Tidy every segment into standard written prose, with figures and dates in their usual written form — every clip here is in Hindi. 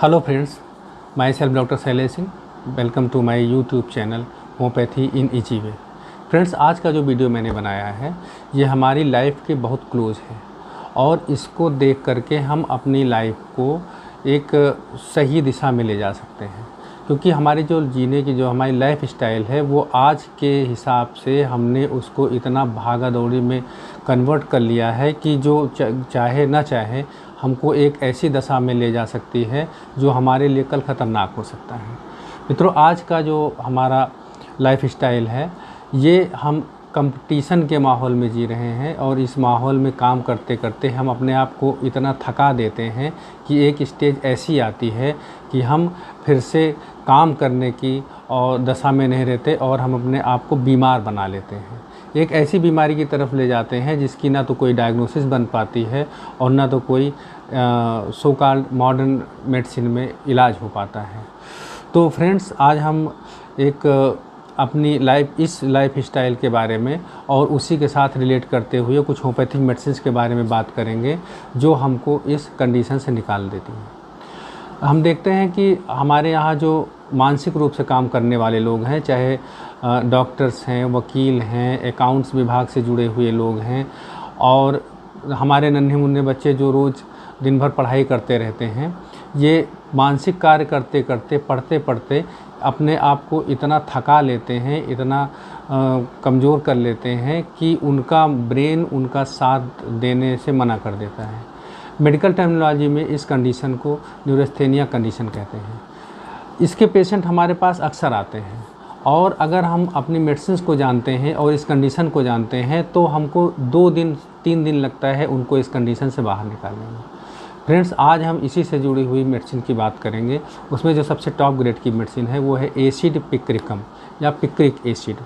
Hello friends, myself doctor Shailesh Singh. Welcome to my YouTube channel homeopathy in easy way. Friends, आज का जो वीडियो मैंने बनाया है ये हमारी लाइफ के बहुत क्लोज है और इसको देख करके हम अपनी लाइफ को एक सही दिशा में ले जा सकते हैं, क्योंकि हमारी जो जीने की जो हमारी लाइफ स्टाइल है वो आज के हिसाब से हमने उसको इतना भागा दौड़ी में कन्वर्ट कर लिया है कि जो चाहे ना चाहे हमको एक ऐसी दशा में ले जा सकती है जो हमारे लिए कल ख़तरनाक हो सकता है। मित्रों, आज का जो हमारा लाइफ स्टाइल है ये हम कंपटीशन के माहौल में जी रहे हैं और इस माहौल में काम करते करते हम अपने आप को इतना थका देते हैं कि एक स्टेज ऐसी आती है कि हम फिर से काम करने की और दशा में नहीं रहते और हम अपने आप को बीमार बना लेते हैं। एक ऐसी बीमारी की तरफ ले जाते हैं जिसकी ना तो कोई डायग्नोसिस बन पाती है और ना तो कोई सो कॉल्ड मॉडर्न मेडिसिन में इलाज हो पाता है। तो फ्रेंड्स, आज हम एक अपनी इस लाइफ स्टाइल के बारे में और उसी के साथ रिलेट करते हुए कुछ होम्योपैथिक मेडिसिन के बारे में बात करेंगे जो हमको इस कंडीशन से निकाल देती हैं। हम देखते हैं कि हमारे यहाँ जो मानसिक रूप से काम करने वाले लोग हैं, चाहे डॉक्टर्स हैं, वकील हैं, अकाउंट्स विभाग से जुड़े हुए लोग हैं और हमारे नन्हे मुन्ने बच्चे जो रोज़ दिन भर पढ़ाई करते रहते हैं, ये मानसिक कार्य करते करते पढ़ते पढ़ते अपने आप को इतना थका लेते हैं, इतना कमज़ोर कर लेते हैं कि उनका ब्रेन उनका साथ देने से मना कर देता है। मेडिकल टर्मिनोलॉजी में इस कंडीशन को न्यूरोस्थेनिया कंडीशन कहते हैं। इसके पेशेंट हमारे पास अक्सर आते हैं और अगर हम अपनी मेडिसिन को जानते हैं और इस कंडीशन को जानते हैं तो हमको 2 दिन 3 दिन लगता है उनको इस कंडीशन से बाहर निकालने में। फ्रेंड्स, आज हम इसी से जुड़ी हुई मेडिसिन की बात करेंगे। उसमें जो सबसे टॉप ग्रेड की मेडिसिन है वो है एसिड पिक्रिकम या picric acid.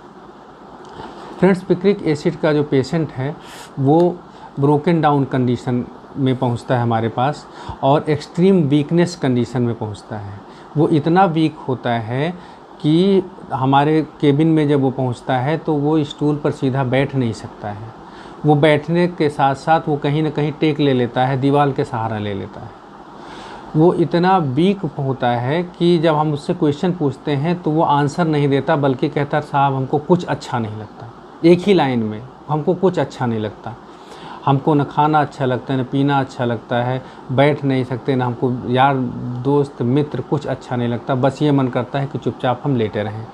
Friends, picric acid का जो पेशेंट है वो ब्रोकन डाउन कंडीशन में पहुंचता है हमारे पास और एक्सट्रीम वीकनेस कंडीशन में पहुंचता है। वो इतना वीक होता है कि हमारे केबिन में जब वो पहुंचता है तो वो स्टूल पर सीधा बैठ नहीं सकता है। वो बैठने के साथ साथ वो कहीं ना कहीं टेक ले लेता है, दीवार के सहारा ले लेता है। वो इतना वीक होता है कि जब हम उससे क्वेश्चन पूछते हैं तो वो आंसर नहीं देता, बल्कि कहता है साहब हमको कुछ अच्छा नहीं लगता। एक ही लाइन में, हमको कुछ अच्छा नहीं लगता, हमको न खाना अच्छा लगता है, न पीना अच्छा लगता है, बैठ नहीं सकते, ना हमको यार दोस्त मित्र कुछ अच्छा नहीं लगता, बस ये मन करता है कि चुपचाप हम लेटे रहें।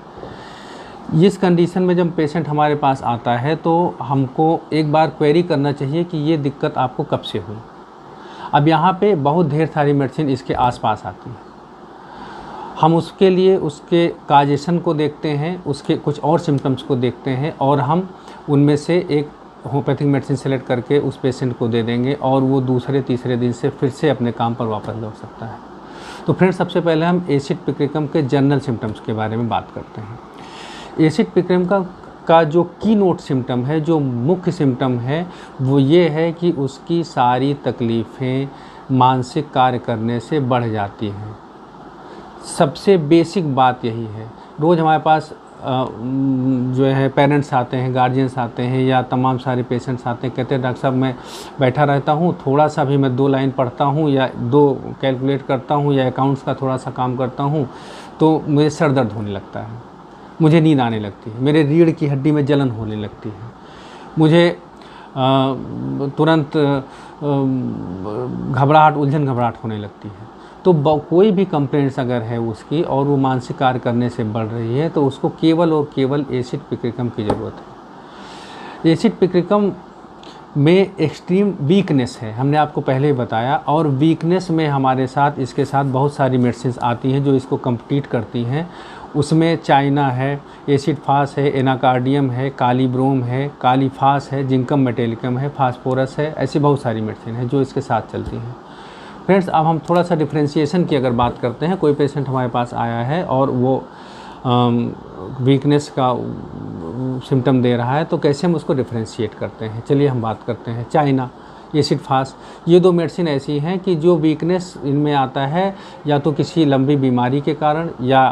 इस कंडीशन में जब पेशेंट हमारे पास आता है तो हमको एक बार क्वेरी करना चाहिए कि ये दिक्कत आपको कब से हुई। अब यहाँ पे बहुत ढेर सारी मेडिसिन इसके आसपास आती है। हम उसके लिए उसके काजेशन को देखते हैं, उसके कुछ और सिम्टम्स को देखते हैं और हम उनमें से एक होम्योपैथिक मेडिसिन सेलेक्ट करके उस पेशेंट को दे देंगे और वो दूसरे तीसरे दिन से फिर से अपने काम पर वापस लौट सकता है। तो फ्रेंड्स, सबसे पहले हम एसिड पिक्रिकम के जनरल सिम्टम्स के बारे में बात करते हैं। एसिड पिक्रिकम का जो की नोट सिम्टम है, जो मुख्य सिम्टम है, वो ये है कि उसकी सारी तकलीफ़ें मानसिक कार्य करने से बढ़ जाती हैं। सबसे बेसिक बात यही है। रोज़ हमारे पास जो है पेरेंट्स आते हैं, गार्जियंस आते हैं या तमाम सारे पेशेंट्स आते हैं, कहते हैं डॉक्टर साहब मैं बैठा रहता हूँ, थोड़ा सा भी मैं 2 लाइन पढ़ता हूँ या 2 कैलकुलेट करता हूँ या अकाउंट्स का थोड़ा सा काम करता हूँ तो मुझे सर दर्द होने लगता है, मुझे नींद आने लगती है, मेरे रीढ़ की हड्डी में जलन होने लगती है, मुझे तुरंत घबराहट, उलझन घबराहट होने लगती है। तो कोई भी कंप्लेंट्स अगर है उसकी और वो मानसिक कार्य करने से बढ़ रही है तो उसको केवल और केवल एसिड पिक्रिकम की ज़रूरत है। एसिड पिक्रिकम में एक्सट्रीम वीकनेस है, हमने आपको पहले ही बताया, और वीकनेस में हमारे साथ इसके साथ बहुत सारी मेडिसिन आती हैं जो इसको कंप्लीट करती हैं। उसमें चाइना है, एसिड फास है, एनाकार्डियम है, कालीब्रोम है, कालीफास है, जिंकम मेटेलिकम है, फास्फोरस है, ऐसी बहुत सारी मेडिसिन है जो इसके साथ चलती हैं। फ्रेंड्स, अब हम थोड़ा सा डिफ्रेंशिएशन की अगर बात करते हैं। कोई पेशेंट हमारे पास आया है और वो वीकनेस का सिम्टम दे रहा है तो कैसे हम उसको डिफ्रेंशिएट करते हैं, चलिए हम बात करते हैं। चाइना, एसिड फास, ये 2 मेडिसिन ऐसी हैं कि जो वीकनेस इनमें आता है या तो किसी लंबी बीमारी के कारण या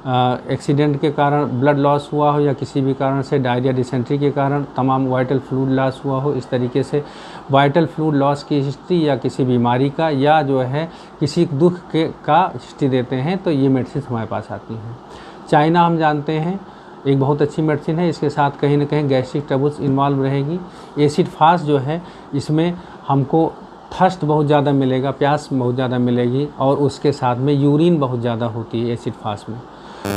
एक्सीडेंट के कारण ब्लड लॉस हुआ हो या किसी भी कारण से डायरिया डिसेंट्री के कारण तमाम वाइटल फ्लूइड लॉस हुआ हो, इस तरीके से वाइटल फ्लूइड लॉस की हिस्ट्री या किसी बीमारी का या जो है किसी दुख के का हिस्ट्री देते हैं तो ये मेडिसिन हमारे पास आती हैं। चाइना हम जानते हैं एक बहुत अच्छी मेडिसिन है, इसके साथ कहीं ना कहीं गैस्ट्रिक ट्रबल्स इन्वॉल्व रहेगी। एसिड फास्ट जो है इसमें हमको थर्स्ट बहुत ज़्यादा मिलेगा, प्यास बहुत ज़्यादा मिलेगी और उसके साथ में यूरिन बहुत ज़्यादा होती है एसिड फास्ट में।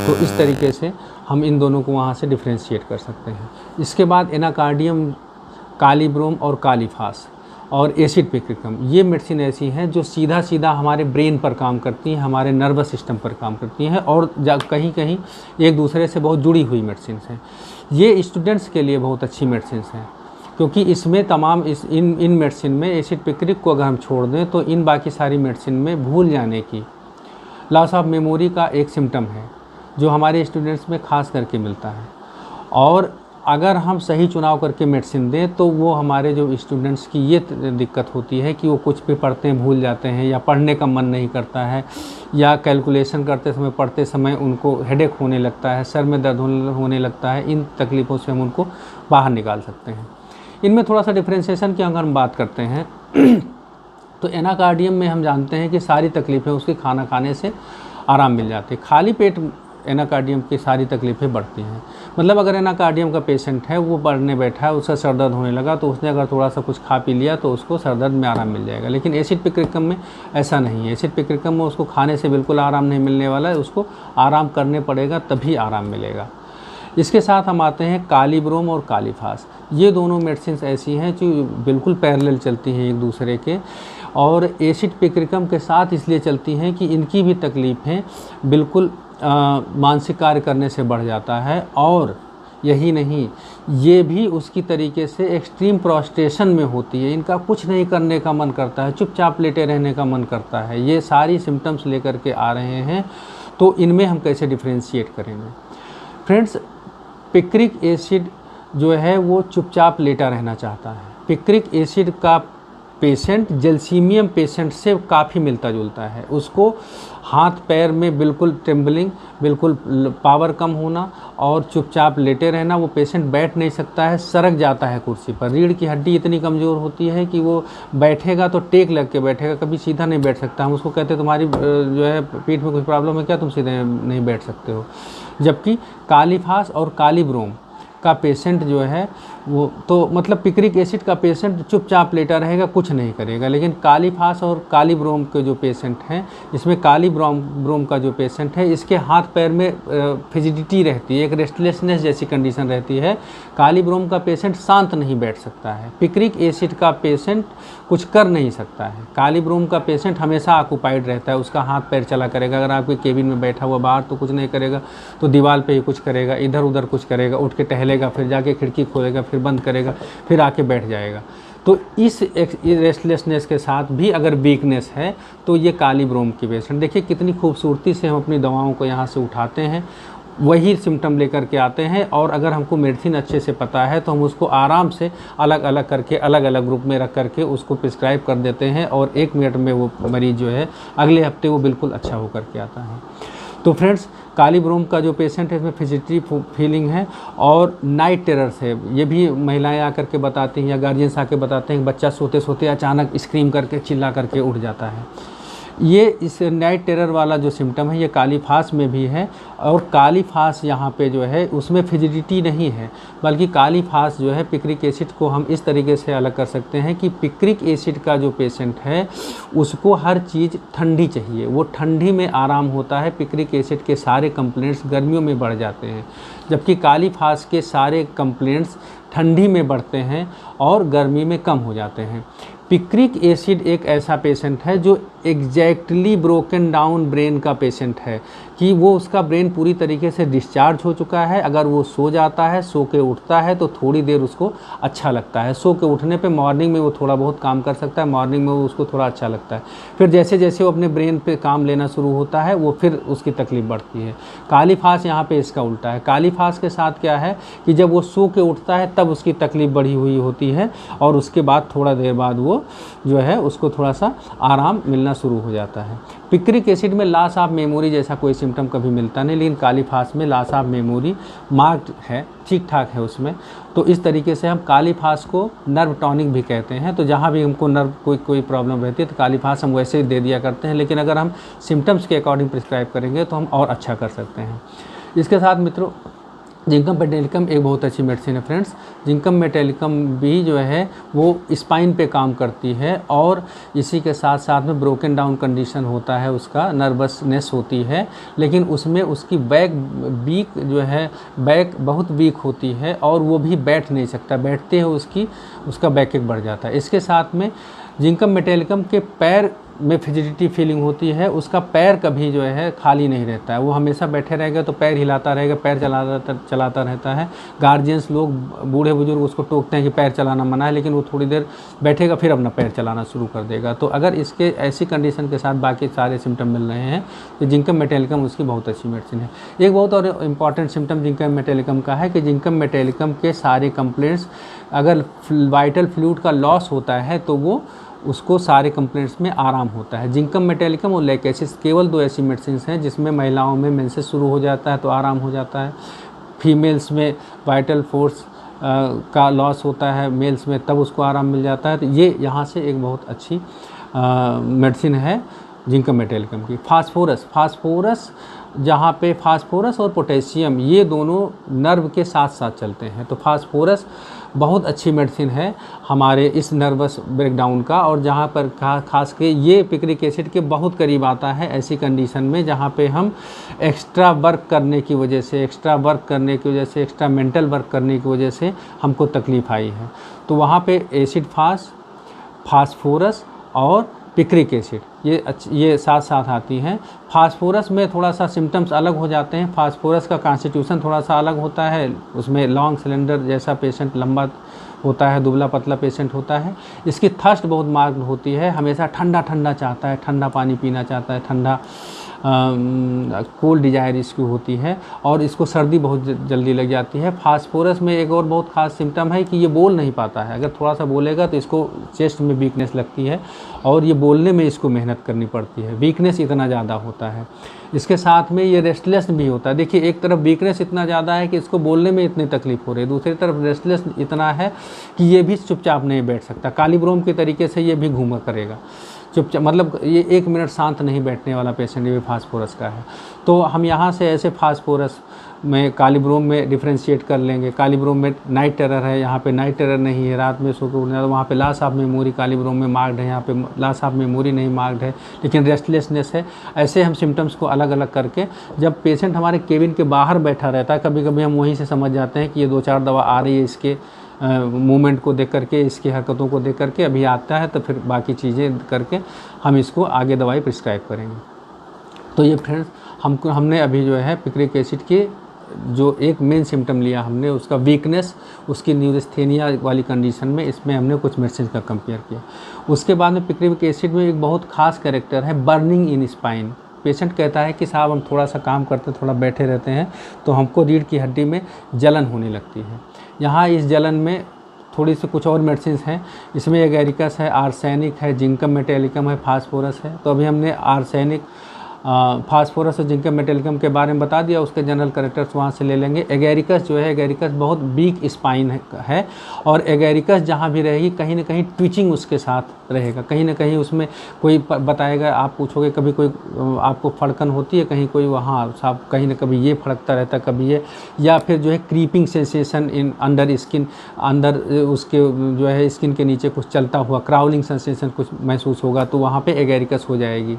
तो इस तरीके से हम इन दोनों को वहाँ से डिफ्रेंशिएट कर सकते हैं। इसके बाद एनाकार्डियम, कालीब्रोम और कालीफास और एसिड पिक्रिकम, ये मेडिसिन ऐसी हैं जो सीधा सीधा हमारे ब्रेन पर काम करती हैं, हमारे नर्वस सिस्टम पर काम करती हैं और कहीं कहीं एक दूसरे से बहुत जुड़ी हुई मेडिसिन हैं। ये स्टूडेंट्स के लिए बहुत अच्छी मेडिसिन हैं क्योंकि इसमें तमाम इन मेडिसिन में एसिड पिक्रिक को अगर हम छोड़ दें तो इन बाकी सारी मेडिसिन में भूल जाने की, लॉस ऑफ मेमोरी का एक सिम्टम है जो हमारे स्टूडेंट्स में खास करके मिलता है। और अगर हम सही चुनाव करके मेडिसिन दें तो वो हमारे जो स्टूडेंट्स की ये दिक्कत होती है कि वो कुछ भी पढ़ते हैं भूल जाते हैं या पढ़ने का मन नहीं करता है या कैलकुलेशन करते समय पढ़ते समय उनको हेडेक होने लगता है, सर में दर्द होने लगता है। इन तकलीफ़ों से हम उनको बाहर निकाल सकते हैं। इनमें थोड़ा सा डिफ्रेंशिएशन की अगर हम बात करते हैं तो एनाकार्डियम में हम जानते हैं कि सारी तकलीफ़ें उसके खाना खाने से आराम मिल जाती है। खाली पेट एनाकार्डियम की सारी तकलीफ़ें बढ़ती हैं। मतलब अगर एनाकार्डियम का पेशेंट है, वो पढ़ने बैठा है, उसका सर दर्द होने लगा तो उसने अगर थोड़ा सा कुछ खा पी लिया तो उसको सर दर्द में आराम मिल जाएगा। लेकिन एसिड पिक्रिकम में ऐसा नहीं है। एसिड पिक्रिकम में उसको खाने से बिल्कुल आराम नहीं मिलने वाला है, उसको आराम करने पड़ेगा तभी आराम मिलेगा। इसके साथ हम आते हैं कालीब्रोम और कालीफास। ये दोनों मेडिसिन ऐसी हैं जो बिल्कुल पैरेलल चलती हैं एक दूसरे के और एसिड पिक्रिकम के साथ इसलिए चलती हैं कि इनकी भी तकलीफ़ें बिल्कुल मानसिक कार्य करने से बढ़ जाता है और यही नहीं, ये भी उसकी तरीके से एक्सट्रीम प्रोस्ट्रेशन में होती है। इनका कुछ नहीं करने का मन करता है, चुपचाप लेटे रहने का मन करता है। ये सारी सिम्टम्स लेकर के आ रहे हैं तो इनमें हम कैसे डिफ्रेंशिएट करेंगे। फ्रेंड्स, पिक्रिक एसिड जो है वो चुपचाप लेटा रहना चाहता है। पिक्रिक एसिड का पेशेंट जलसीमियम पेशेंट से काफ़ी मिलता जुलता है। उसको हाथ पैर में बिल्कुल ट्रेम्बलिंग, बिल्कुल पावर कम होना और चुपचाप लेटे रहना। वो पेशेंट बैठ नहीं सकता है, सरक जाता है कुर्सी पर। रीढ़ की हड्डी इतनी कमज़ोर होती है कि वो बैठेगा तो टेक लग के बैठेगा, कभी सीधा नहीं बैठ सकता। हम उसको कहते हैं तुम्हारी जो है पीठ में कुछ प्रॉब्लम है क्या, तुम सीधे नहीं बैठ सकते हो। जबकि कालीफास और कालीब्रोम का पेशेंट जो है वो तो मतलब पिक्रिक एसिड का पेशेंट चुपचाप लेटा रहेगा, कुछ नहीं करेगा। लेकिन कालीफास और कालीब्रोम के जो पेशेंट हैं, इसमें कालीब्रोम का जो पेशेंट है इसके हाथ पैर में फिजिडिटी रहती है, एक रेस्टलेसनेस जैसी कंडीशन रहती है। कालीब्रोम का पेशेंट शांत नहीं बैठ सकता है। पिक्रिक एसिड का पेशेंट कुछ कर नहीं सकता है। कालीब्रोम का पेशेंट हमेशा ऑक्यूपाइड रहता है, उसका हाथ पैर चला करेगा। अगर आपके केबिन में बैठा हुआ बाहर तो कुछ नहीं करेगा, तो दीवार पे ही कुछ करेगा, इधर उधर कुछ करेगा, उठ के टहलेगा, फिर जाके खिड़की खोलेगा, फिर बंद करेगा, फिर आके बैठ जाएगा। तो इस रेस्टलेसनेस के साथ भी अगर वीकनेस है तो ये कालीब्रोम के पेशेंट, देखिए कितनी खूबसूरती से हम अपनी दवाओं को यहाँ से उठाते हैं, वही सिम्टम लेकर के आते हैं। और अगर हमको मेडिसिन अच्छे से पता है तो हम उसको आराम से अलग अलग करके अलग अलग ग्रुप में रख करके उसको प्रिस्क्राइब कर देते हैं और 1 मिनट में वो मरीज़ जो है अगले हफ्ते वो बिल्कुल अच्छा होकर के आता है। तो फ्रेंड्स, कालीब्रोम का जो पेशेंट है इसमें फिजिटिव फीलिंग है और नाइट टेरर्स है। ये भी महिलाएं आकर के बताती हैं या गार्जियंस आके बताते हैं कि बच्चा सोते सोते अचानक स्क्रीम करके चिल्ला करके उठ जाता है। ये इस नाइट टेरर वाला जो सिम्टम है ये कालीफास में भी है। और कालीफास यहाँ पे जो है उसमें फिजिडिटी नहीं है, बल्कि कालीफास जो है पिक्रिक एसिड को हम इस तरीके से अलग कर सकते हैं कि पिक्रिक एसिड का जो पेशेंट है उसको हर चीज़ ठंडी चाहिए, वो ठंडी में आराम होता है। पिक्रिक एसिड के सारे कंप्लेंट्स गर्मियों में बढ़ जाते हैं, जबकि कालीफास के सारे कंप्लेंट्स ठंडी में बढ़ते हैं और गर्मी में कम हो जाते हैं। पिक्रिक एसिड एक ऐसा पेशेंट है जो एग्जैक्टली ब्रोकन डाउन ब्रेन का पेशेंट है कि वो उसका ब्रेन पूरी तरीके से डिस्चार्ज हो चुका है। अगर वो सो जाता है, सो के उठता है तो थोड़ी देर उसको अच्छा लगता है। सो के उठने पे मॉर्निंग में वो थोड़ा बहुत काम कर सकता है, मॉर्निंग में वो उसको थोड़ा अच्छा लगता है। फिर जैसे जैसे वो अपने ब्रेन पे काम लेना शुरू होता है वो फिर उसकी तकलीफ़ बढ़ती है। कालीफास यहाँ पे इसका उल्टा है। कालीफास के साथ क्या है कि जब वो सो के उठता है तब उसकी तकलीफ़ बढ़ी हुई होती है और उसके बाद थोड़ा देर बाद वो जो है उसको थोड़ा सा आराम मिलना मिलना शुरू हो जाता है। पिक्रिक एसिड में लॉस ऑफ मेमोरी जैसा कोई सिम्टम कभी मिलता नहीं, लेकिन कालीफास में लॉस ऑफ मेमोरी मार्क्ड है, ठीक ठाक है उसमें। तो इस तरीके से हम कालीफास को नर्व टॉनिक भी कहते हैं। तो जहाँ भी हमको नर्व कोई प्रॉब्लम रहती है तो कालीफास हम वैसे ही दे दिया करते हैं, लेकिन अगर हम सिम्टम्स के अकॉर्डिंग प्रिस्क्राइब करेंगे तो हम और अच्छा कर सकते हैं। इसके साथ मित्रों जिंकम मेटालिकम एक बहुत अच्छी मेडिसिन है फ्रेंड्स। जिंकम मेटालिकम भी जो है वो स्पाइन पे काम करती है, और इसी के साथ साथ में ब्रोकन डाउन कंडीशन होता है, उसका नर्वसनेस होती है, लेकिन उसमें उसकी बैक जो है बैक बहुत वीक होती है और वो भी बैठ नहीं सकता, बैठते हैं उसका बैक एक बढ़ जाता है। इसके साथ में जिंकम मेटालिकम के पैर में फिजिलिटी फीलिंग होती है, उसका पैर कभी जो है खाली नहीं रहता है, वो हमेशा बैठे रहेगा तो पैर हिलाता रहेगा, पैर चलाता रहता है। गार्जियंस लोग, बूढ़े बुजुर्ग उसको टोकते हैं कि पैर चलाना मना है, लेकिन वो थोड़ी देर बैठेगा फिर अपना पैर चलाना शुरू कर देगा। तो अगर इसके ऐसी कंडीशन के साथ बाकी सारे सिम्टम मिल रहे हैं तो जिंकम मेटालिकम उसकी बहुत अच्छी मेडिसिन है। एक बहुत और इम्पॉर्टेंट सिम्टम जिंकम मेटालिकम का है कि जिंकम मेटालिकम के सारे कंप्लेंट्स, अगर वाइटल फ्लूइड का लॉस होता है तो वो उसको सारे कंप्लेंट्स में आराम होता है। जिंकम मेटालिकम और लैकेसिस केवल 2 ऐसी मेडिसिन हैं जिसमें महिलाओं में मेंसेस शुरू हो जाता है तो आराम हो जाता है, फीमेल्स में वाइटल फोर्स का लॉस होता है मेल्स में तब उसको आराम मिल जाता है। तो ये यहाँ से एक बहुत अच्छी मेडिसिन है जिंकम मेटालिकम की। फास्फोरस जहाँ पे फास्फोरस और पोटेशियम ये दोनों नर्व के साथ साथ चलते हैं, तो फास्फोरस बहुत अच्छी मेडिसिन है हमारे इस नर्वस ब्रेकडाउन का, और जहाँ पर खास के ये पिक्रिक एसिड के बहुत करीब आता है ऐसी कंडीशन में जहाँ पे हम एक्स्ट्रा वर्क करने की वजह से, एक्स्ट्रा मेंटल वर्क करने की वजह से हमको तकलीफ़ आई है। तो वहाँ पे एसिड फास्फोरस और पिक्रिक एसिड ये साथ साथ आती हैं। फास्फोरस में थोड़ा सा सिम्टम्स अलग हो जाते हैं, फास्फोरस का कॉन्स्टिट्यूशन थोड़ा सा अलग होता है, उसमें लॉन्ग सिलेंडर जैसा पेशेंट लंबा होता है, दुबला पतला पेशेंट होता है। इसकी थर्स्ट बहुत मार्क्ड होती है, हमेशा ठंडा चाहता है, ठंडा पानी पीना चाहता है, ठंडा कोल्ड डिजायर इसकी होती है, और इसको सर्दी बहुत जल्दी लग जाती है। फास्फोरस में एक और बहुत ख़ास सिम्टम है कि ये बोल नहीं पाता है, अगर थोड़ा सा बोलेगा तो इसको चेस्ट में वीकनेस लगती है और ये बोलने में इसको मेहनत करनी पड़ती है, वीकनेस इतना ज़्यादा होता है। इसके साथ में ये रेस्टलेस भी होता है। देखिए एक तरफ वीकनेस इतना ज़्यादा है कि इसको बोलने में इतनी तकलीफ हो रही है, दूसरी तरफ रेस्टलेस इतना है कि ये भी चुपचाप नहीं बैठ सकता, कालीब्रोम के तरीके से ये भी घूमा करेगा चुपचाप, मतलब ये 1 मिनट शांत नहीं बैठने वाला पेशेंट ये फास्फोरस का है। तो हम यहाँ से ऐसे फास्फोरस में कालीब्रोम में डिफ्रेंशिएट कर लेंगे। कालीब्रोम में नाइट टेरर है, यहाँ पे नाइट टेरर नहीं है, रात में सो के उठना, तो वहाँ पे लॉस ऑफ मेमोरी कालीब्रोम में मार्क्ड है, यहाँ पे लॉस ऑफ मेमोरी नहीं मार्क्ड है, लेकिन रेस्टलेसनेस है। ऐसे हम सिम्टम्स को अलग अलग करके, जब पेशेंट हमारे केबिन के बाहर बैठा रहता है, कभी कभी हम वहीं से समझ जाते हैं कि ये 2-4 दवा आ रही है, इसके मूवमेंट को देख करके, इसकी हरकतों को देख करके अभी आता है, तो फिर बाकी चीज़ें करके हम इसको आगे दवाई प्रिस्क्राइब करेंगे। तो ये फ्रेंड्स हमने अभी जो है पिक्रिक एसिड के जो एक मेन सिम्टम लिया हमने, उसका वीकनेस, उसकी न्यूरोस्थेनिया वाली कंडीशन में, इसमें हमने कुछ मेडिसिन का कंपेयर किया। उसके बाद में पिक्रिक एसिड में एक बहुत खास कैरेक्टर है बर्निंग इन स्पाइन। पेशेंट कहता है कि साहब हम थोड़ा सा काम करते, थोड़ा बैठे रहते हैं तो हमको रीढ़ की हड्डी में जलन होने लगती है। यहाँ इस जलन में थोड़ी सी कुछ और मेडिसिन हैं, इसमें एगेरिकस है, आर्सेनिक है, जिंकम मेटालिकम है, फास्फोरस है। तो अभी हमने आर्सेनिक, फास्फोरस और जिंकम मेटालिकम के बारे में बता दिया, उसके जनरल कैरेक्टर्स वहाँ से ले लेंगे। एगेरिकस जो है, एगेरिकस बहुत वीक स्पाइन है, और एगेरिकस जहाँ भी रहेगी कहीं ना कहीं ट्विचिंग उसके साथ रहेगा, कहीं ना कहीं उसमें कोई बताएगा, आप पूछोगे कभी कोई आपको फड़कन होती है कहीं, कोई वहाँ साफ कहीं ना कभी ये फड़कता रहता है, कभी ये, या फिर जो है creeping sensation in under skin, अंदर उसके जो है स्किन के नीचे कुछ चलता हुआ क्राउलिंग सेंसेशन कुछ महसूस होगा, तो वहाँ पे एगेरिकस हो जाएगी,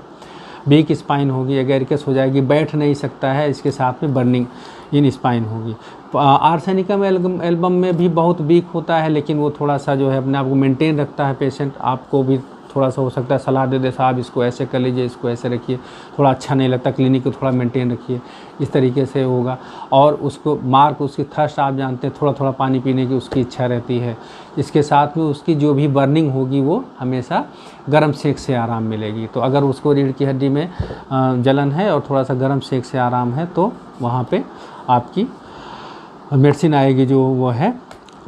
वीक स्पाइन होगी, एगेरिकस हो जाएगी, बैठ नहीं सकता है, इसके साथ में बर्निंग इन स्पाइन होगी। आर्सेनिकम एल्बम में भी बहुत वीक होता है, लेकिन वो थोड़ा सा जो है अपने आप को मेंटेन रखता है पेशेंट, आपको भी थोड़ा सा हो सकता है सलाह दे दे, साहब इसको ऐसे कर लीजिए, इसको ऐसे रखिए, थोड़ा अच्छा नहीं लगता, क्लिनिक को थोड़ा मेंटेन रखिए, इस तरीके से होगा। और उसको मार्क, उसकी थर्स्ट आप जानते हैं, थोड़ा थोड़ा पानी पीने की उसकी इच्छा रहती है। इसके साथ में उसकी जो भी बर्निंग होगी वो हमेशा गर्म सेक से आराम मिलेगी। तो अगर उसको रीढ़ की हड्डी में जलन है और थोड़ा सा गर्म सेक से आराम है तो वहाँ पे आपकी मेडिसिन आएगी जो वो है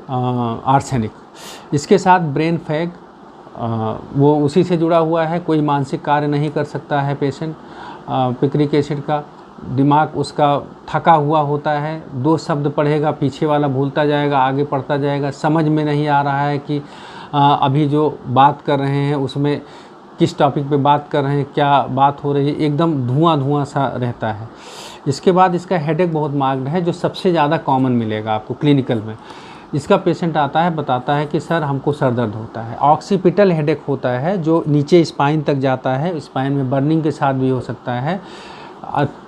आर्सेनिक। इसके साथ ब्रेन फैग वो उसी से जुड़ा हुआ है। कोई मानसिक कार्य नहीं कर सकता है पेशेंट। पिक्रिक एसिड का दिमाग उसका थका हुआ होता है, 2 शब्द पढ़ेगा, पीछे वाला भूलता जाएगा, आगे पढ़ता जाएगा, समझ में नहीं आ रहा है कि अभी जो बात कर रहे हैं उसमें किस टॉपिक पे बात कर रहे हैं, क्या बात हो रही है, एकदम धुआं सा रहता है। इसके बाद इसका हेडेक बहुत मार्क्ड है, जो सबसे ज़्यादा कॉमन मिलेगा आपको क्लिनिकल में। इसका पेशेंट आता है, बताता है कि सर हमको सर दर्द होता है। ऑक्सीपिटल हेडेक होता है जो नीचे स्पाइन तक जाता है, स्पाइन में बर्निंग के साथ भी हो सकता है।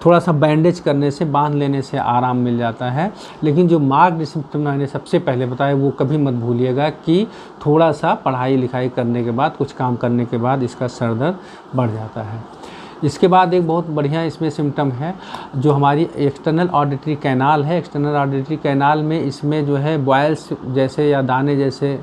थोड़ा सा बैंडेज करने से, बांध लेने से आराम मिल जाता है। लेकिन जो मार्क्ड सिम्पटम मैंने सबसे पहले बताया वो कभी मत भूलिएगा कि थोड़ा सा पढ़ाई लिखाई करने के बाद, कुछ काम करने के बाद इसका सर दर्द बढ़ जाता है। इसके बाद एक बहुत बढ़िया इसमें सिम्टम है जो हमारी एक्सटर्नल ऑडिटरी कैनाल है। एक्सटर्नल ऑडिटरी कैनाल में इसमें जो है बॉयल्स जैसे या दाने जैसे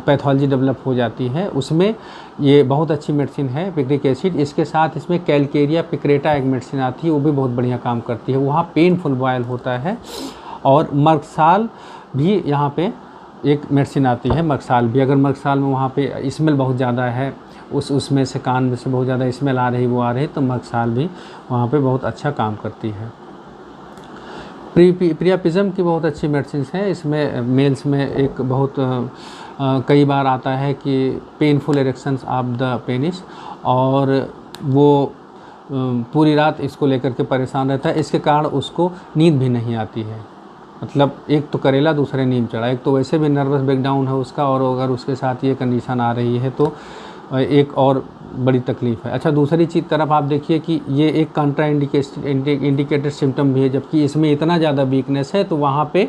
पैथोलॉजी डेवलप हो जाती है, उसमें ये बहुत अच्छी मेडिसिन है पिक्रिक एसिड। इसके साथ इसमें कैलकेरिया पिक्रेटा एक मेडिसिन आती है, वो भी बहुत बढ़िया काम करती है। वहाँ पेनफुल बॉयल होता है। और मर्कसाल भी यहाँ पे एक मेडिसिन आती है, मर्कसाल भी। अगर मर्कसाल में वहाँ पे स्मेल बहुत ज़्यादा है, उसमें से कान में से बहुत ज़्यादा स्मेल आ रही, वो आ रही, तो मर्कसाल भी वहाँ पे बहुत अच्छा काम करती है। प्रियापिज्म की बहुत अच्छी मेडिसिन है। इसमें मेल्स में एक बहुत कई बार आता है कि painful erections of the penis, और वो पूरी रात इसको लेकर के परेशान रहता है। इसके कारण उसको नींद भी नहीं आती है। मतलब एक तो करेला, दूसरे नींद चढ़ा, एक तो वैसे भी नर्वस ब्रेकडाउन है उसका, और अगर उसके साथ ये कंडीशन आ रही है तो एक और बड़ी तकलीफ़ है। अच्छा, दूसरी चीज़ तरफ आप देखिए कि ये एक कंट्रा इंडिकेटेड सिम्टम भी है, जबकि इसमें इतना ज़्यादा वीकनेस है तो वहाँ पे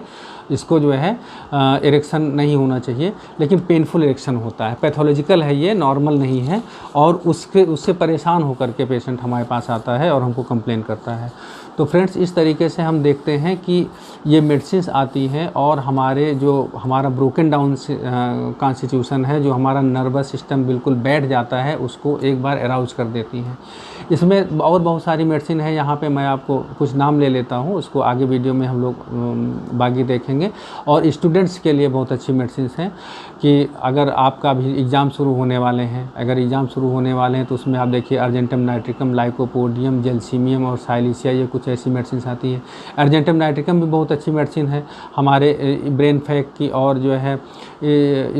इसको जो है इरेक्शन नहीं होना चाहिए, लेकिन पेनफुल इरेक्शन होता है। पैथोलॉजिकल है, ये नॉर्मल नहीं है, और उससे परेशान होकर के पेशेंट हमारे पास आता है और हमको कंप्लेन करता है। तो फ्रेंड्स, इस तरीके से हम देखते हैं कि ये मेडिसिन्स आती हैं और हमारा ब्रोकन डाउन कॉन्स्टिट्यूशन है, जो हमारा नर्वस सिस्टम बिल्कुल बैठ जाता है, उसको एक बार अराउज कर देती हैं। इसमें और बहुत सारी मेडिसिन है, यहाँ पे मैं आपको कुछ नाम ले लेता हूँ, उसको आगे वीडियो में हम लोग बाकी देखेंगे। और स्टूडेंट्स के लिए बहुत अच्छी मेडिसिन हैं कि अगर आपका भी एग्ज़ाम शुरू होने वाले हैं, तो उसमें आप देखिए अर्जेंटम नाइट्रिकम, लाइकोपोडियम, जेल्सीमियम और साइलिसिया, ये कुछ ऐसी मेडिसिन आती है। अर्जेंटम नाइट्रिकम भी बहुत अच्छी मेडिसिन है हमारे ब्रेन फैक की और जो है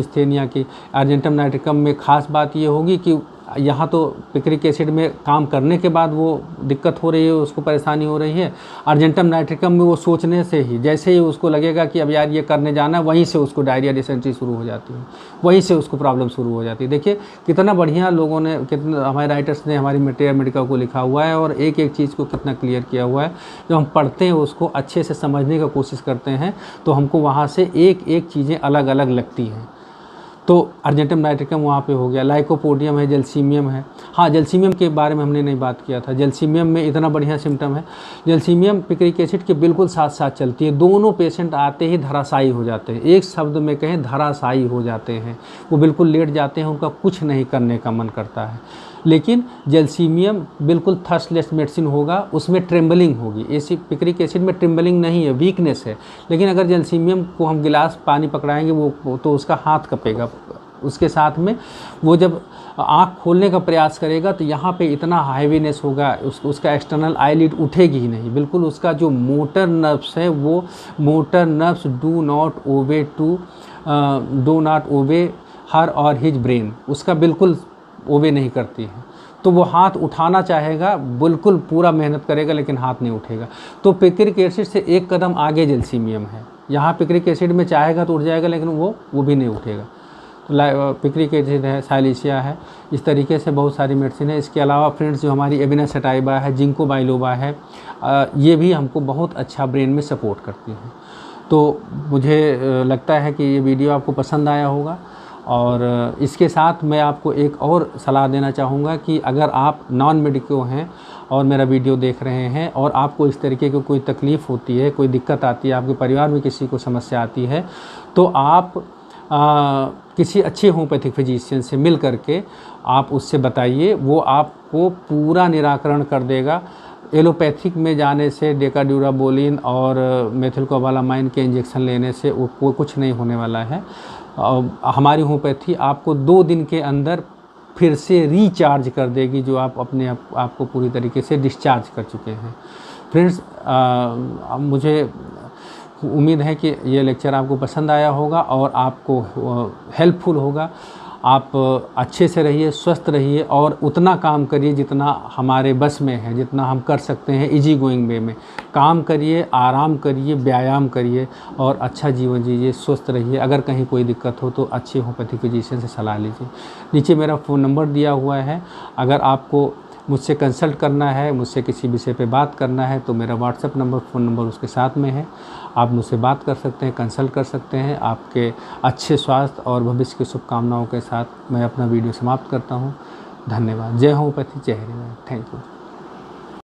स्थेनिया की। अर्जेंटम नाइट्रिकम में ख़ास बात ये होगी कि यहाँ तो पिक्रिक एसिड में काम करने के बाद वो दिक्कत हो रही है, उसको परेशानी हो रही है। अर्जेंटम नाइट्रिकम में वो सोचने से ही, जैसे ही उसको लगेगा कि अब यार ये करने जाना है, वहीं से उसको डायरिया डिसेंट्री शुरू हो जाती है, वहीं से उसको प्रॉब्लम शुरू हो जाती है। देखिए कितना बढ़िया लोगों ने, कितना हमारे राइटर्स ने हमारी मटेरियल मेडिका को लिखा हुआ है और एक एक चीज़ को कितना क्लियर किया हुआ है। जब हम पढ़ते हैं उसको अच्छे से समझने का कोशिश करते हैं तो हमको वहाँ से एक एक चीज़ें अलग अलग लगती हैं। तो अर्जेंटम नाइट्रिकम वहाँ पे हो गया, लाइकोपोडियम है, जेल्सीमियम है। हाँ, जेल्सीमियम के बारे में हमने नहीं बात किया था। जेल्सीमियम में इतना बढ़िया सिम्टम है। जेल्सीमियम पिक्रिक एसिड के बिल्कुल साथ साथ चलती है। दोनों पेशेंट आते ही धराशायी हो जाते हैं, एक शब्द में कहें धराशायी हो जाते हैं, वो बिल्कुल लेट जाते हैं, उनका कुछ नहीं करने का मन करता है। लेकिन जेल्सीमियम बिल्कुल थर्स्टलेस मेडिसिन होगा, उसमें ट्रेम्बलिंग होगी। ऐसी पिक्रिक एसिड में ट्रेम्बलिंग नहीं है, वीकनेस है। लेकिन अगर जेल्सीमियम को हम गिलास पानी पकड़ाएंगे वो तो उसका हाथ कँपेगा। उसके साथ में वो जब आँख खोलने का प्रयास करेगा तो यहाँ पे इतना हैवीनेस होगा, उसका एक्सटर्नल आईलिड उठेगी ही नहीं। बिल्कुल उसका जो मोटर नर्व्स है, वो motor nerves do not obey हर और हिज ब्रेन, उसका बिल्कुल ओबे नहीं करती है। तो वो हाथ उठाना चाहेगा, बिल्कुल पूरा मेहनत करेगा, लेकिन हाथ नहीं उठेगा। तो पिक्रिक एसिड से एक कदम आगे जेल्सीमियम है। यहाँ पिक्रिक एसिड में चाहेगा तो उठ जाएगा, लेकिन वो भी नहीं उठेगा। तो पिक्रिक एसिड है, साइलिसिया है, इस तरीके से बहुत सारी मेडिसिन है। इसके अलावा फ्रेंड्स जो हमारी एबिना सटाइबा है, जिंको बाइलोबा है, ये भी हमको बहुत अच्छा ब्रेन में सपोर्ट करती हैं। तो मुझे लगता है कि ये वीडियो आपको पसंद आया होगा। और इसके साथ मैं आपको एक और सलाह देना चाहूँगा कि अगर आप नॉन मेडिको हैं और मेरा वीडियो देख रहे हैं और आपको इस तरीके की कोई तकलीफ़ होती है, कोई दिक्कत आती है, आपके परिवार में किसी को समस्या आती है, तो आप किसी अच्छे होम्योपैथिक फिजिशियन से मिल करके आप उससे बताइए, वो आपको पूरा निराकरण कर देगा। एलोपैथिक में जाने से, डेकाड्यूराबोलिन और मेथिलकोबालामाइन के इंजेक्शन लेने से वो कुछ नहीं होने वाला है। हमारी होम्योपैथी आपको 2 दिन के अंदर फिर से रिचार्ज कर देगी, जो आप अपने आपको पूरी तरीके से डिस्चार्ज कर चुके हैं। फ्रेंड्स, मुझे उम्मीद है कि ये लेक्चर आपको पसंद आया होगा और आपको हेल्पफुल होगा। आप अच्छे से रहिए, स्वस्थ रहिए और उतना काम करिए जितना हमारे बस में है, जितना हम कर सकते हैं। इजी गोइंग वे में काम करिए, आराम करिए, व्यायाम करिए और अच्छा जीवन जीजिए, स्वस्थ रहिए। अगर कहीं कोई दिक्कत हो तो अच्छे होम्योपैथी फिजिशियन से सलाह लीजिए। नीचे मेरा फ़ोन नंबर दिया हुआ है। अगर आपको मुझसे कंसल्ट करना है, मुझसे किसी विषय पे बात करना है तो मेरा व्हाट्सएप नंबर, फ़ोन नंबर उसके साथ में है। आप मुझसे बात कर सकते हैं, कंसल्ट कर सकते हैं। आपके अच्छे स्वास्थ्य और भविष्य की शुभकामनाओं के साथ मैं अपना वीडियो समाप्त करता हूं। धन्यवाद। जय होम्योपैथी, जय हरिनारायण। Thank you.